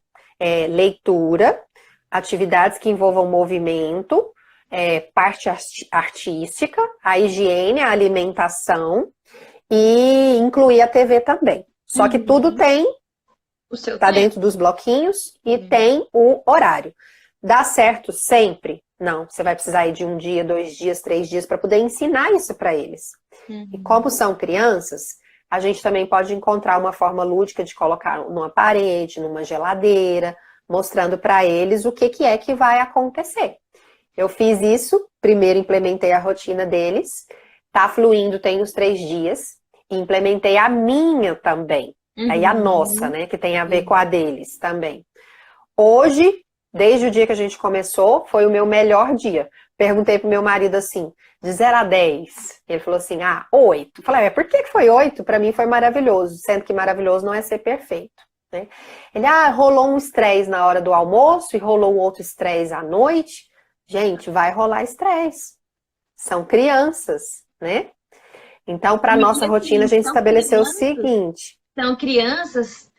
leitura, atividades que envolvam movimento, parte artística, a higiene, a alimentação e incluí a TV também. Só que tudo tá dentro dos bloquinhos e tem o horário. Dá certo sempre? Não. Você vai precisar ir de 1 dia, 2 dias, 3 dias para poder ensinar isso para eles. E como são crianças, a gente também pode encontrar uma forma lúdica de colocar numa parede, numa geladeira, mostrando para eles o que é que vai acontecer. Eu fiz isso, primeiro implementei a rotina deles, tá fluindo, tem os 3 dias, e implementei a minha também. Aí a nossa, né, que tem a ver com a deles também. Hoje, desde o dia que a gente começou, foi o meu melhor dia. Perguntei pro meu marido assim, de 0 a 10. Ele falou assim, 8. Falei, por que foi 8? Para mim foi maravilhoso, sendo que maravilhoso não é ser perfeito. Né? Ele, rolou um estresse na hora do almoço e rolou um outro estresse à noite. Gente, vai rolar estresse. São crianças, né? Então, para nossa rotina, a gente estabeleceu o seguinte. São crianças,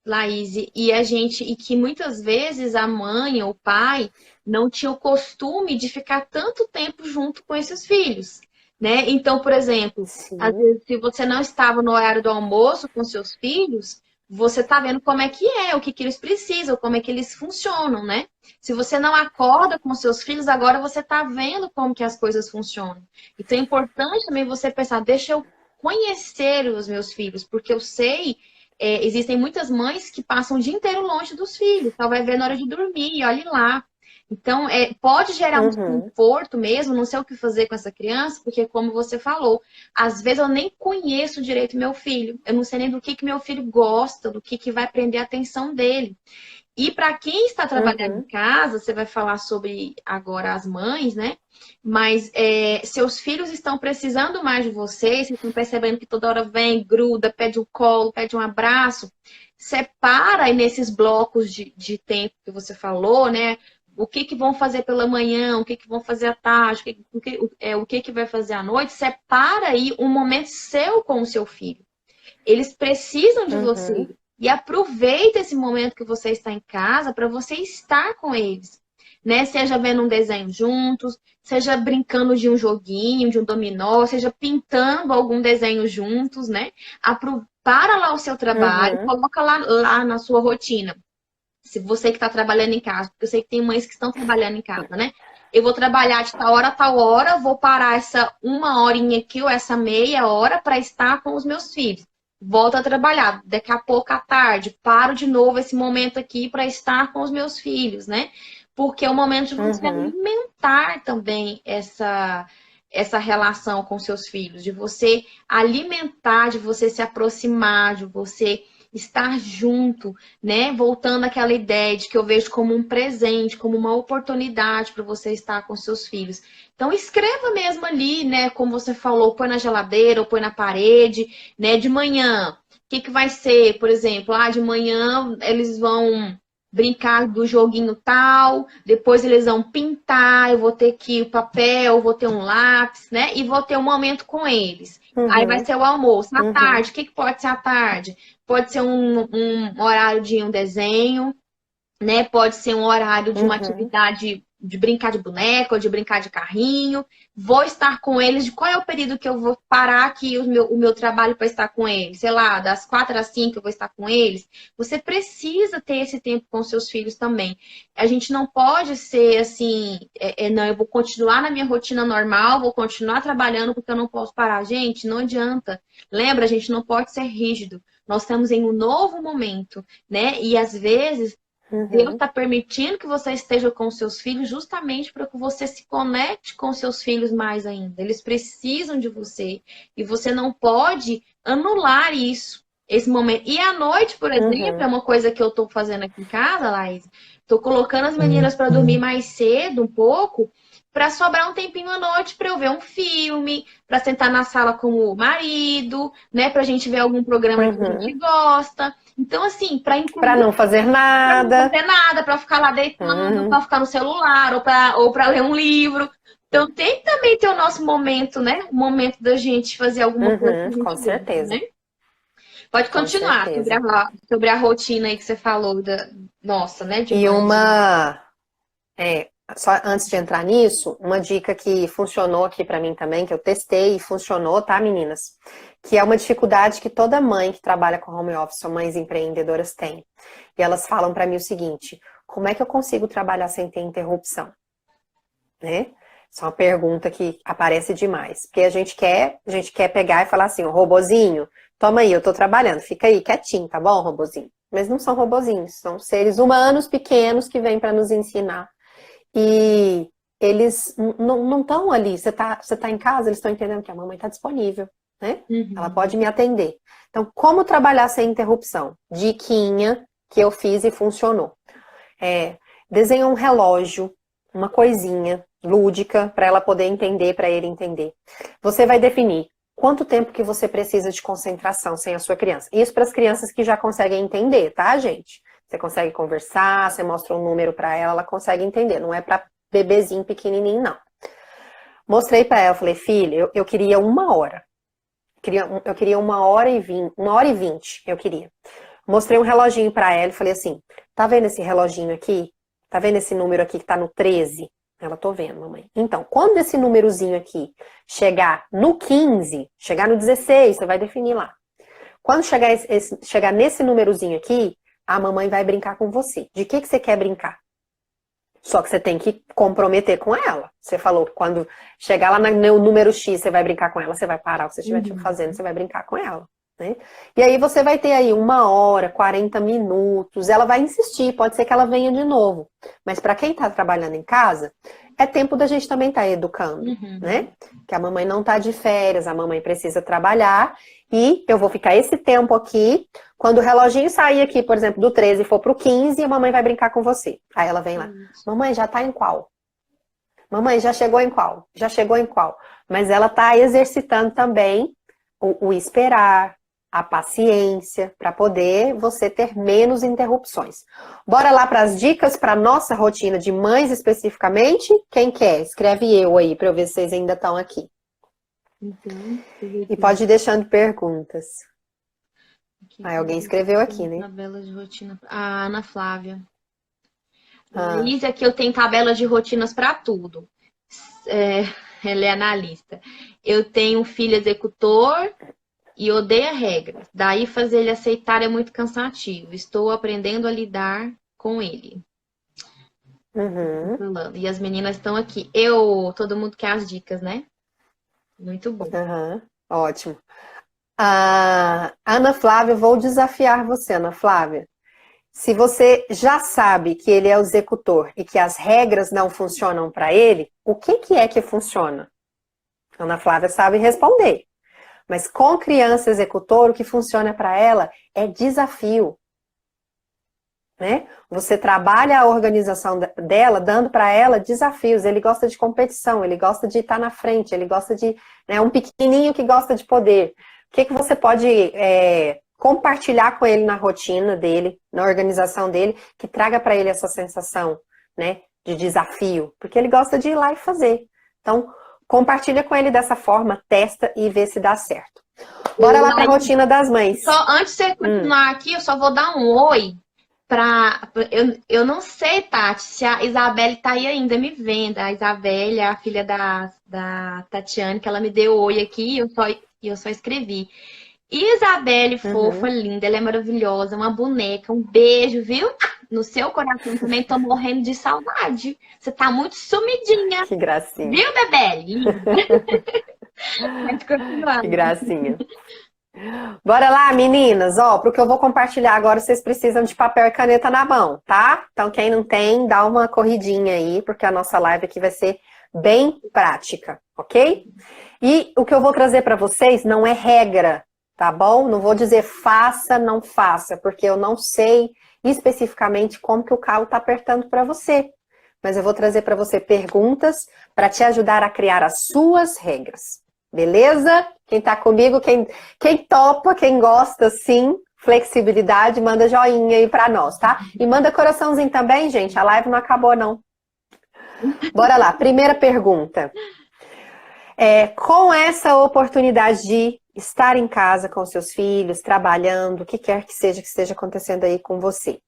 Laís, e que muitas vezes a mãe ou o pai não tinha o costume de ficar tanto tempo junto com esses filhos, né? Então, por exemplo, às vezes, se você não estava no horário do almoço com seus filhos, você tá vendo como é que o que eles precisam, como é que eles funcionam, né? Se você não acorda com seus filhos, agora você tá vendo como que as coisas funcionam. Então é importante também você pensar, deixa eu conhecer os meus filhos, porque eu sei, existem muitas mães que passam o dia inteiro longe dos filhos, só vai ver na hora de dormir, olhe lá. Então, pode gerar um desconforto mesmo, não sei o que fazer com essa criança, porque como você falou, às vezes eu nem conheço direito meu filho, eu não sei nem do que meu filho gosta, do que vai prender a atenção dele. E para quem está trabalhando em casa, você vai falar sobre agora as mães, né? Mas seus filhos estão precisando mais de vocês, vocês estão percebendo que toda hora vem, gruda, pede um colo, pede um abraço. Separa aí nesses blocos de tempo que você falou, né? O que vão fazer pela manhã, o que vão fazer à tarde, o que vai fazer à noite. Separa aí um momento seu com o seu filho. Eles precisam de você. E aproveita esse momento que você está em casa para você estar com eles. Né? Seja vendo um desenho juntos, seja brincando de um joguinho, de um dominó, seja pintando algum desenho juntos, né? Para lá o seu trabalho, coloca lá na sua rotina. Se você que está trabalhando em casa, porque eu sei que tem mães que estão trabalhando em casa, né? eu vou trabalhar de tal hora a tal hora, vou parar essa uma horinha aqui ou essa meia hora para estar com os meus filhos. Volto a trabalhar, daqui a pouco à tarde, paro de novo esse momento aqui para estar com os meus filhos, né? Porque é o momento de você alimentar também essa relação com seus filhos, de você alimentar, de você se aproximar, de você estar junto, né? Voltando àquela ideia de que eu vejo como um presente, como uma oportunidade para você estar com seus filhos. Então escreva mesmo ali, né? Como você falou, põe na geladeira ou põe na parede, né? De manhã, o que que vai ser? Por exemplo, de manhã eles vão brincar do joguinho tal, depois eles vão pintar, eu vou ter aqui o papel, vou ter um lápis, né? E vou ter um momento com eles. Aí vai ser o almoço. À tarde, o que que pode ser à tarde? Pode ser um horário de um desenho, né? Pode ser um horário de uma atividade de brincar de boneca ou de brincar de carrinho. Vou estar com eles. De qual é o período que eu vou parar aqui o meu trabalho para estar com eles? Sei lá, das 4 às 5 eu vou estar com eles. Você precisa ter esse tempo com seus filhos também. A gente não pode ser assim, não, eu vou continuar na minha rotina normal, vou continuar trabalhando porque eu não posso parar. Gente, não adianta. Lembra, a gente não pode ser rígido. Nós estamos em um novo momento, né? E às vezes Deus está permitindo que você esteja com seus filhos justamente para que você se conecte com seus filhos mais ainda. Eles precisam de você e você não pode anular isso, esse momento. E à noite, por exemplo, é uma coisa que eu estou fazendo aqui em casa, Laís. Estou colocando as meninas para dormir mais cedo, um pouco, para sobrar um tempinho à noite para eu ver um filme, para sentar na sala com o marido, né, para a gente ver algum programa que a gente gosta. Então, assim, para não fazer nada. Para não fazer nada, para ficar lá deitando, para ficar no celular, ou para ler um livro. Então, tem que também ter o nosso momento, né? O momento da gente fazer alguma coisa que a gente com certeza. gosta, né? Pode continuar sobre a rotina aí que você falou nossa, né? E só antes de entrar nisso, uma dica que funcionou aqui para mim também, que eu testei e funcionou, tá, meninas? Que é uma dificuldade que toda mãe que trabalha com home office ou mães empreendedoras tem. E elas falam para mim o seguinte: como é que eu consigo trabalhar sem ter interrupção? Né? Isso é uma pergunta que aparece demais. Porque a gente quer pegar e falar assim: o robozinho, toma aí, eu tô trabalhando, fica aí quietinho, tá bom, robozinho? Mas não são robozinhos, são seres humanos pequenos que vêm para nos ensinar. E eles não estão ali. Você tá em casa, eles estão entendendo que a mamãe está disponível, né? Ela pode me atender. Então, como trabalhar sem interrupção? Diquinha que eu fiz e funcionou. Desenha um relógio, uma coisinha lúdica para ela poder entender, para ele entender. Você vai definir quanto tempo que você precisa de concentração sem a sua criança. Isso para as crianças que já conseguem entender, tá, gente? Você consegue conversar, você mostra um número para ela, ela consegue entender. Não é para bebezinho pequenininho, não. Mostrei para ela, falei: filha, eu queria 1 hora. Eu queria 1h20, 1h20, eu queria. Mostrei um reloginho para ela e falei assim: tá vendo esse reloginho aqui? Tá vendo esse número aqui que tá no 13? Ela: tô vendo, mamãe. Então, quando esse númerozinho aqui chegar no 15, chegar no 16, você vai definir lá. Quando chegar nesse númerozinho aqui, a mamãe vai brincar com você. De que você quer brincar? Só que você tem que comprometer com ela. Você falou que quando chegar lá no número X, você vai brincar com ela, você vai parar o que você estiver fazendo, você vai brincar com ela. Né? E aí você vai ter aí 1h, 40 minutos. Ela vai insistir, pode ser que ela venha de novo. Mas para quem está trabalhando em casa, é tempo da gente também estar educando, né? Que a mamãe não está de férias, a mamãe precisa trabalhar. E eu vou ficar esse tempo aqui. Quando o reloginho sair aqui, por exemplo, do 13 e for pro 15, a mamãe vai brincar com você. Aí ela vem lá: mamãe, já tá em qual? Mamãe, já chegou em qual? Já chegou em qual? Mas ela tá exercitando também o esperar, a paciência, para poder você ter menos interrupções. Bora lá para as dicas para nossa rotina de mães especificamente? Quem quer? Escreve eu aí, para eu ver se vocês ainda estão aqui. E pode ir deixando perguntas. Alguém escreveu aqui, né? Tabela de rotina. A Ana Flávia. Liz, aqui eu tenho tabelas de rotinas para tudo. Ela é analista. Eu tenho um filho executor e odeia regras. Daí fazer ele aceitar é muito cansativo. Estou aprendendo a lidar com ele. Uhum. falando. E as meninas estão aqui. Todo mundo quer as dicas, né? Muito bom. Uhum. Ótimo. Ana Flávia, vou desafiar você, Ana Flávia. Se você já sabe que ele é o executor e que as regras não funcionam para ele, o que é que funciona? Ana Flávia sabe responder. Mas com criança executor, o que funciona para ela é desafio. Né? Você trabalha a organização dela, dando para ela desafios. Ele gosta de competição, ele gosta de estar na frente, ele gosta de... Né, um pequenininho que gosta de poder. O que você pode compartilhar com ele na rotina dele, na organização dele, que traga para ele essa sensação, né, de desafio? Porque ele gosta de ir lá e fazer. Então, compartilha com ele dessa forma, testa e vê se dá certo. Bora lá para a rotina das mães. Só antes de você continuar aqui, eu só vou dar um oi. Eu não sei, Tati, se a Isabelle tá aí ainda me vendo. A Isabelle é a filha da Tatiane, que ela me deu oi aqui e eu só escrevi. Isabelle, fofa, linda, ela é maravilhosa, uma boneca, um beijo, viu? No seu coração também, tô morrendo de saudade. Você tá muito sumidinha. Que gracinha. Viu, Bebele? Linda. Pode continuar. Que gracinha. Bora lá, meninas. Ó, pro que eu vou compartilhar agora, vocês precisam de papel e caneta na mão, tá? Então, quem não tem, dá uma corridinha aí, porque a nossa live aqui vai ser bem prática, ok? E o que eu vou trazer para vocês não é regra, tá bom? Não vou dizer faça, não faça, porque eu não sei especificamente como que o calo tá apertando para você. Mas eu vou trazer para você perguntas para te ajudar a criar as suas regras. Beleza? Quem tá comigo, quem topa, quem gosta, sim, flexibilidade, manda joinha aí pra nós, tá? E manda coraçãozinho também, gente, a live não acabou, não. Bora lá, primeira pergunta. Com essa oportunidade de estar em casa com seus filhos, trabalhando, o que quer que esteja acontecendo aí com você,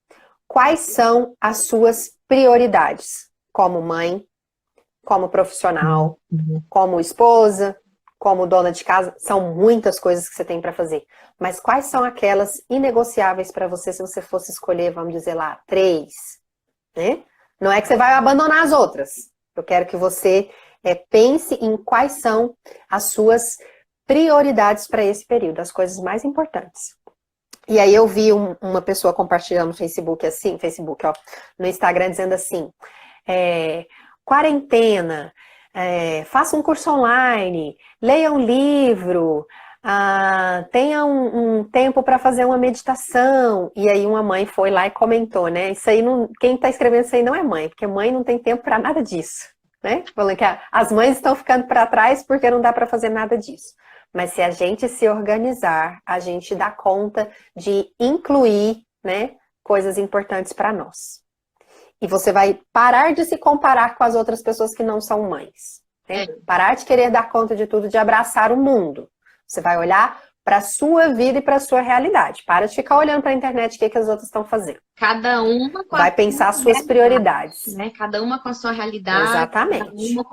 quais são as suas prioridades? Como mãe, como profissional, como esposa, como dona de casa, são muitas coisas que você tem para fazer. Mas quais são aquelas inegociáveis para você se você fosse escolher, vamos dizer lá, 3? Né? Não é que você vai abandonar as outras. Eu quero que você pense em quais são as suas prioridades para esse período, as coisas mais importantes. E aí eu vi uma pessoa compartilhando no Facebook, no Instagram, dizendo assim, quarentena, faça um curso online, leia um livro, tenha um tempo para fazer uma meditação. E aí uma mãe foi lá e comentou, né? Isso aí quem está escrevendo isso aí não é mãe, porque mãe não tem tempo para nada disso, né? Falando que as mães estão ficando para trás porque não dá para fazer nada disso. Mas se a gente se organizar, a gente dá conta de incluir, né, coisas importantes para nós. E você vai parar de se comparar com as outras pessoas que não são mães. Né? Parar de querer dar conta de tudo, de abraçar o mundo. Você vai olhar para a sua vida e para a sua realidade. Para de ficar olhando para a internet o que as outras estão fazendo. Cada uma com vai pensar as suas prioridades. Né? Cada uma com a sua realidade. Exatamente. Cada uma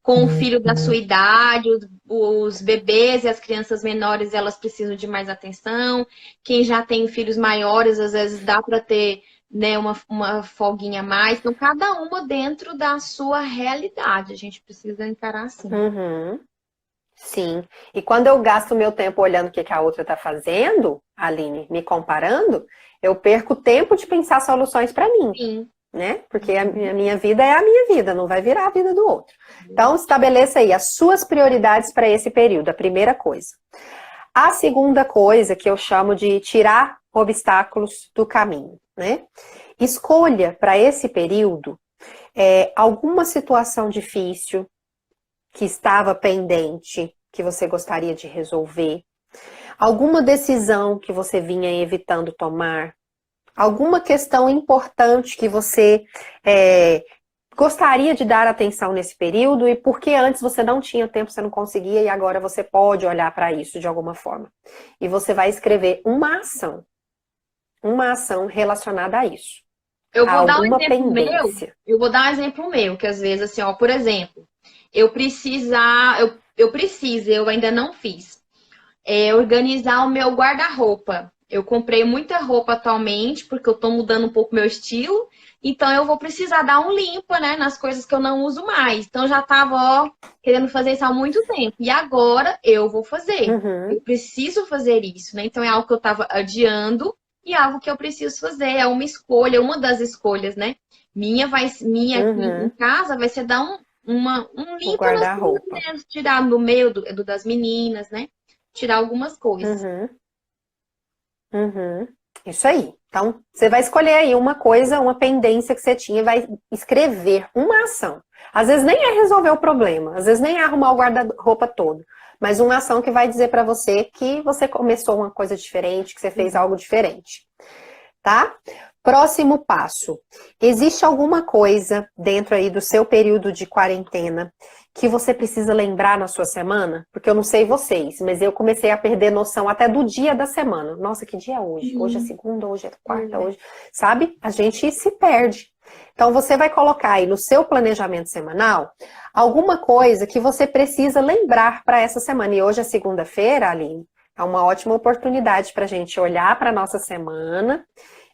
com o filho da sua idade, os bebês e as crianças menores, elas precisam de mais atenção. Quem já tem filhos maiores, às vezes dá para ter, né, uma folguinha a mais. Então, cada uma dentro da sua realidade. A gente precisa encarar assim. Uhum. Sim. E quando eu gasto meu tempo olhando o que a outra está fazendo, Aline, me comparando, eu perco tempo de pensar soluções para mim. Sim. Né? Porque a minha vida é a minha vida, não vai virar a vida do outro. Então, estabeleça aí as suas prioridades para esse período, a primeira coisa. A segunda coisa que eu chamo de tirar obstáculos do caminho, né? Escolha para esse período alguma situação difícil que estava pendente, que você gostaria de resolver, alguma decisão que você vinha evitando tomar, alguma questão importante que você gostaria de dar atenção nesse período e porque antes você não tinha tempo, você não conseguia e agora você pode olhar para isso de alguma forma. E você vai escrever uma ação relacionada a isso. Eu vou dar um exemplo meu. Eu vou dar um exemplo meu, que às vezes assim, ó, por exemplo, eu ainda não fiz, organizar o meu guarda-roupa. Eu comprei muita roupa atualmente, porque eu tô mudando um pouco meu estilo. Então eu vou precisar dar um limpa, né, nas coisas que eu não uso mais. Então já tava, ó, querendo fazer isso há muito tempo. E agora eu vou fazer. Uhum, Eu preciso fazer isso, né? Então é algo que eu tava adiando e algo que eu preciso fazer. É uma escolha, uma das escolhas, né? Minha aqui em uhum. casa vai ser dar um O limpa nas coisas guarda-roupa. mesmo, tirar no meio das meninas, né? Tirar algumas coisas. Uhum, uhum. Isso aí. Então, você vai escolher aí uma coisa, uma pendência que você tinha e vai escrever uma ação. Às vezes nem é resolver o problema, às vezes nem é arrumar o guarda-roupa todo, mas uma ação que vai dizer pra você que você começou uma coisa diferente, que você fez algo diferente, tá? Próximo passo. Existe alguma coisa dentro aí do seu período de quarentena que você precisa lembrar na sua semana? Porque eu não sei vocês, mas eu comecei a perder noção até do dia da semana. Nossa, que dia é hoje? Hoje é segunda, hoje é quarta, hoje... Sabe? A gente se perde. Então, você vai colocar aí no seu planejamento semanal alguma coisa que você precisa lembrar para essa semana. E hoje é segunda-feira, Aline, é uma ótima oportunidade para a gente olhar para a nossa semana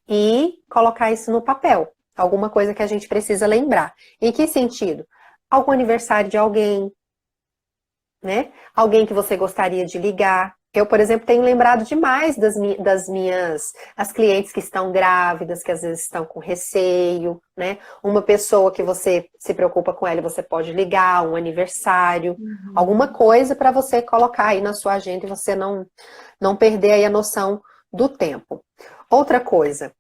e colocar isso no papel. Alguma coisa que a gente precisa lembrar. Em que sentido? Algum aniversário de alguém, né? Alguém que você gostaria de ligar. Eu, por exemplo, tenho lembrado demais das minhas as clientes que estão grávidas, que às vezes estão com receio, né? Uma pessoa que você se preocupa com ela, você pode ligar, um aniversário, alguma coisa para você colocar aí na sua agenda e você não perder aí a noção do tempo. Outra coisa,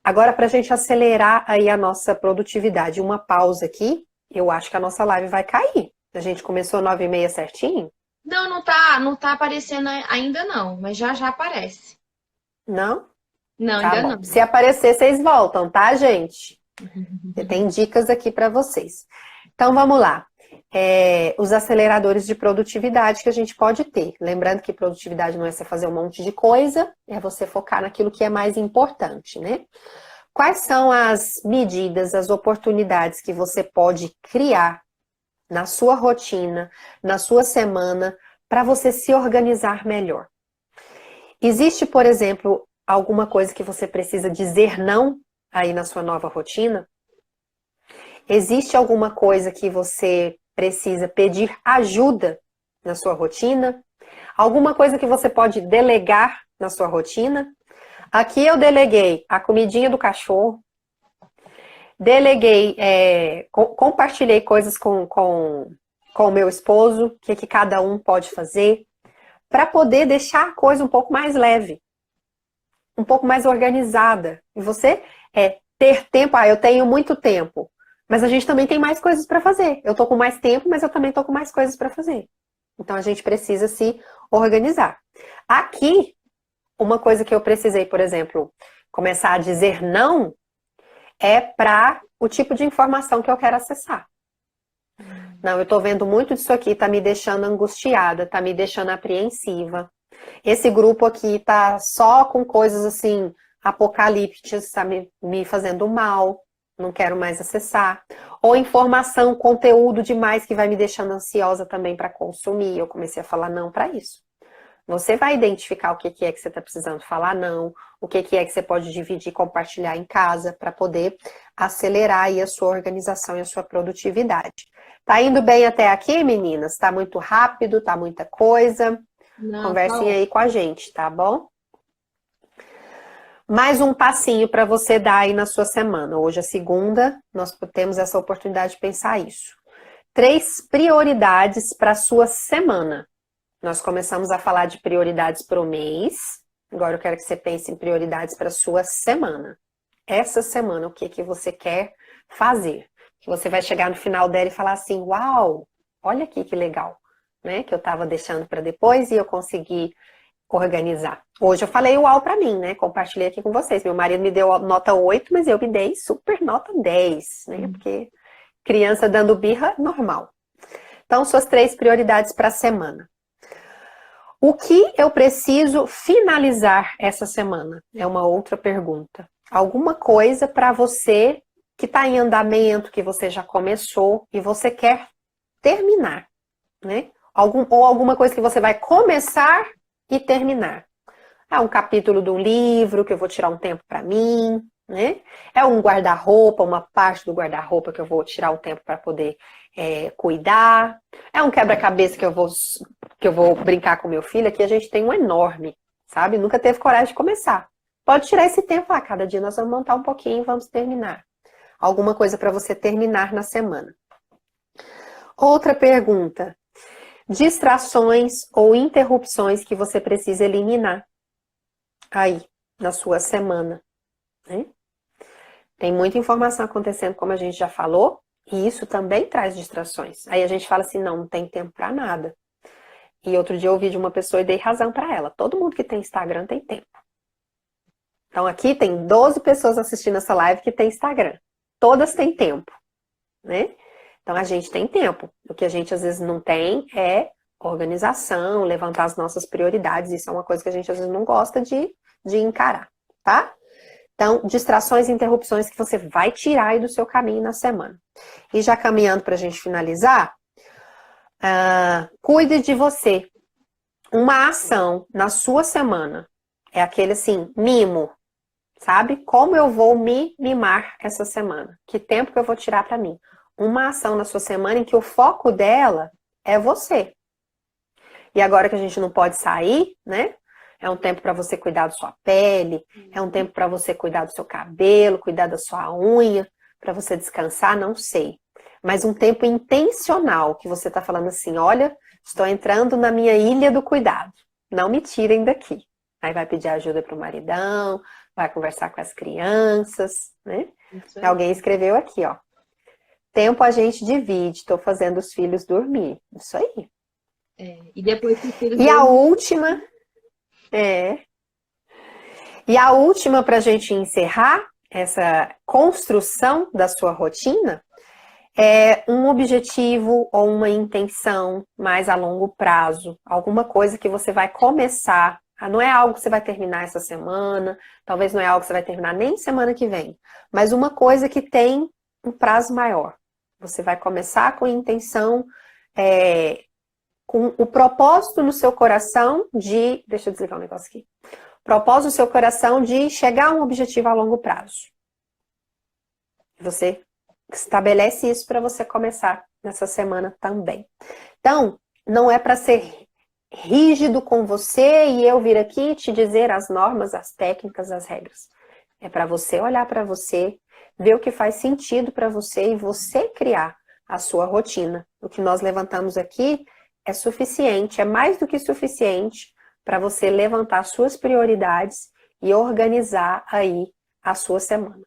agora para a gente acelerar aí a nossa produtividade, uma pausa aqui, eu acho que a nossa live vai cair. A gente começou 9h30 certinho? Não tá aparecendo ainda não, mas já já aparece. Não? Não, Tá ainda bom. não. Se aparecer, vocês voltam, tá, gente? Tem dicas aqui para vocês. Então, vamos lá. Os aceleradores de produtividade que a gente pode ter. Lembrando que produtividade não é você fazer um monte de coisa, é você focar naquilo que é mais importante, né? Quais são as medidas, as oportunidades que você pode criar na sua rotina, na sua semana, para você se organizar melhor? Existe, por exemplo, alguma coisa que você precisa dizer não aí na sua nova rotina? Existe alguma coisa que você precisa pedir ajuda na sua rotina? Alguma coisa que você pode delegar na sua rotina? Aqui eu deleguei a comidinha do cachorro, deleguei, compartilhei coisas com o meu esposo, o que cada um pode fazer, para poder deixar a coisa um pouco mais leve, um pouco mais organizada. E você ter tempo, eu tenho muito tempo, mas a gente também tem mais coisas para fazer. Eu tô com mais tempo, mas eu também tô com mais coisas para fazer. Então a gente precisa se organizar. Aqui, uma coisa que eu precisei, por exemplo, começar a dizer não, é para o tipo de informação que eu quero acessar. Não, eu estou vendo muito disso aqui, está me deixando angustiada, está me deixando apreensiva. Esse grupo aqui está só com coisas assim, apocalípticas, está me fazendo mal, não quero mais acessar. Ou informação, conteúdo demais que vai me deixando ansiosa também para consumir. Eu comecei a falar não para isso. Você vai identificar o que é que você está precisando falar não, o que é que você pode dividir e compartilhar em casa para poder acelerar aí a sua organização e a sua produtividade. Tá indo bem até aqui, meninas? Tá muito rápido? Tá muita coisa? Não, Conversem aí com a gente, tá bom? Mais um passinho para você dar aí na sua semana. Hoje é segunda, nós temos essa oportunidade de pensar isso. 3 prioridades para a sua semana. Nós começamos a falar de prioridades para o mês. Agora eu quero que você pense em prioridades para a sua semana. Essa semana, o que você quer fazer? Que você vai chegar no final dela e falar assim, uau, olha aqui que legal, né? Que eu estava deixando para depois e eu consegui organizar. Hoje eu falei uau para mim, né? Compartilhei aqui com vocês. Meu marido me deu nota 8, mas eu me dei super nota 10, né? Porque criança dando birra, normal. Então, suas 3 prioridades para a semana. O que eu preciso finalizar essa semana? É uma outra pergunta. Alguma coisa para você que está em andamento, que você já começou e você quer terminar, né? Ou alguma coisa que você vai começar e terminar. É um capítulo de um livro que eu vou tirar um tempo para mim, né? É um guarda-roupa, uma parte do guarda-roupa que eu vou tirar um tempo para poder cuidar. É um quebra-cabeça que eu vou brincar com meu filho. Aqui a gente tem um enorme, sabe? Nunca teve coragem de começar. Pode tirar esse tempo lá, cada dia nós vamos montar um pouquinho e vamos terminar. Alguma coisa para você terminar na semana. Outra pergunta. Distrações ou interrupções que você precisa eliminar aí na sua semana, né? Tem muita informação acontecendo, como a gente já falou, e isso também traz distrações. Aí a gente fala assim, não tem tempo para nada. E outro dia eu ouvi de uma pessoa e dei razão para ela. Todo mundo que tem Instagram tem tempo. Então aqui tem 12 pessoas assistindo essa live que tem Instagram. Todas têm tempo, né? Então a gente tem tempo. O que a gente às vezes não tem é organização, levantar as nossas prioridades. Isso é uma coisa que a gente às vezes não gosta de encarar, tá? Então, distrações e interrupções que você vai tirar aí do seu caminho na semana. E já caminhando para a gente finalizar, cuide de você. Uma ação na sua semana é aquele assim, mimo, sabe? Como eu vou me mimar essa semana? Que tempo que eu vou tirar para mim? Uma ação na sua semana em que o foco dela é você. E agora que a gente não pode sair, né? É um tempo para você cuidar da sua pele, é um tempo para você cuidar do seu cabelo, cuidar da sua unha, para você descansar, não sei. Mas um tempo intencional, que você está falando assim, olha, estou entrando na minha ilha do cuidado, não me tirem daqui. Aí vai pedir ajuda para o maridão, vai conversar com as crianças, né? Alguém escreveu aqui, ó. Tempo a gente divide, estou fazendo os filhos dormir. Isso aí. E depois que os filhos E a última... E a última para a gente encerrar essa construção da sua rotina é um objetivo ou uma intenção mais a longo prazo. Alguma coisa que você vai começar. Não é algo que você vai terminar essa semana, talvez não é algo que você vai terminar nem semana que vem, mas uma coisa que tem um prazo maior. Você vai começar com intenção, com o propósito no seu coração de... Deixa eu desligar um negócio aqui. Propósito no seu coração de chegar a um objetivo a longo prazo. Você estabelece isso para você começar nessa semana também. Então, não é para ser rígido com você e eu vir aqui te dizer as normas, as técnicas, as regras. É para você olhar para você, ver o que faz sentido para você e você criar a sua rotina. O que nós levantamos aqui é suficiente, é mais do que suficiente para você levantar suas prioridades e organizar aí a sua semana.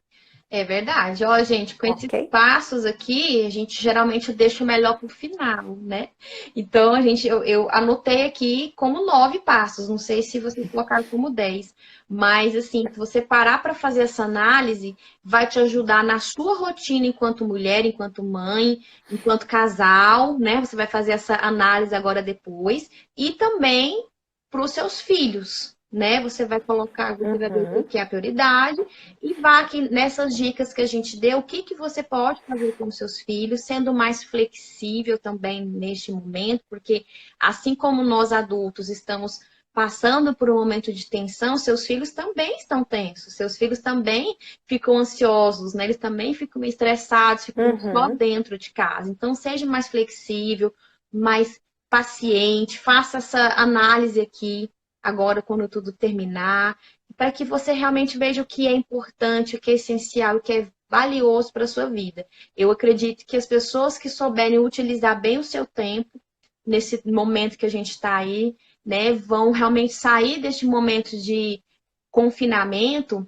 É verdade. Ó, gente, com esses passos aqui, a gente geralmente deixa o melhor pro final, né? Então, eu anotei aqui como 9 passos. Não sei se vocês colocaram como 10. Mas, assim, se você parar para fazer essa análise, vai te ajudar na sua rotina enquanto mulher, enquanto mãe, enquanto casal, né? Você vai fazer essa análise agora depois. E também para os seus filhos, né? Você vai colocar, você vai ver o que é a prioridade e vá aqui nessas dicas que a gente deu, o que você pode fazer com os seus filhos, sendo mais flexível também neste momento, porque assim como nós adultos estamos passando por um momento de tensão, seus filhos também estão tensos, seus filhos também ficam ansiosos, né? Eles também ficam estressados, ficam só dentro de casa. Então, seja mais flexível, mais paciente, faça essa análise aqui agora quando tudo terminar, para que você realmente veja o que é importante, o que é essencial, o que é valioso para a sua vida. Eu acredito que as pessoas que souberem utilizar bem o seu tempo, nesse momento que a gente está aí, né, vão realmente sair deste momento de confinamento.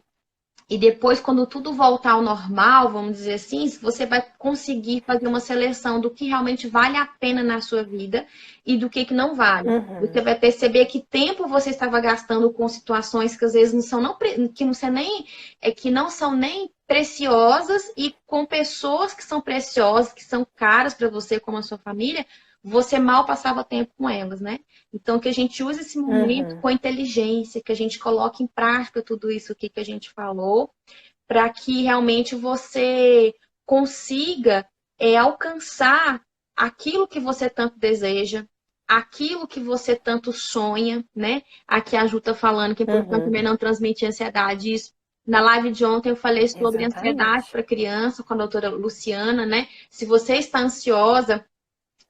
E depois, quando tudo voltar ao normal, vamos dizer assim, você vai conseguir fazer uma seleção do que realmente vale a pena na sua vida e do que não vale. Você vai perceber que tempo você estava gastando com situações que às vezes não são nem preciosas e com pessoas que são preciosas, que são caras para você, como a sua família, você mal passava tempo com elas, né? Então, que a gente use esse momento com inteligência, que a gente coloque em prática tudo isso aqui que a gente falou, para que realmente você consiga alcançar aquilo que você tanto deseja, aquilo que você tanto sonha, né? Aqui a Ju tá falando que é importante também não transmitir ansiedade. Isso. Na live de ontem eu falei sobre ansiedade Exatamente. para criança com a doutora Luciana, né? Se você está ansiosa,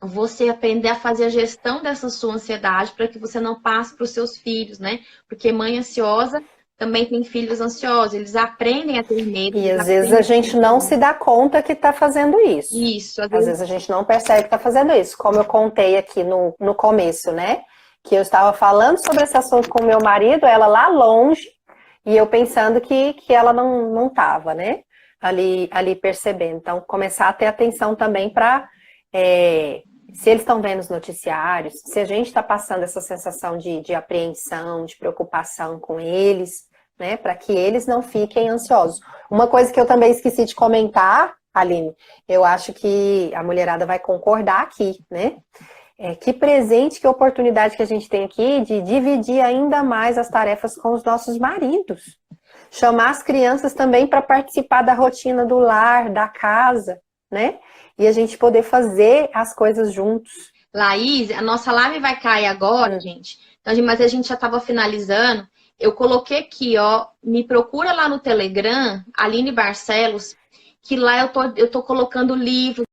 você aprender a fazer a gestão dessa sua ansiedade para que você não passe para os seus filhos, né? Porque mãe ansiosa também tem filhos ansiosos, eles aprendem a ter medo. E Eles às vezes a aprendem gente não se dá conta que está fazendo isso. isso, Às vezes a gente não percebe que está fazendo isso. Como eu contei aqui no começo, né? Que eu estava falando sobre esse assunto com meu marido, ela lá longe, e eu pensando que ela não estava, né? Ali percebendo. Então, começar a ter atenção também para se eles estão vendo os noticiários, se a gente está passando essa sensação de apreensão, de preocupação com eles, né? Para que eles não fiquem ansiosos. Uma coisa que eu também esqueci de comentar, Aline, eu acho que a mulherada vai concordar aqui, né? Que presente, que oportunidade que a gente tem aqui de dividir ainda mais as tarefas com os nossos maridos. Chamar as crianças também para participar da rotina do lar, da casa, né? E a gente poder fazer as coisas juntos. Laís, a nossa live vai cair agora, gente. Então, mas a gente já estava finalizando. Eu coloquei aqui, ó, me procura lá no Telegram, Aline Barcelos, que lá eu tô colocando livros.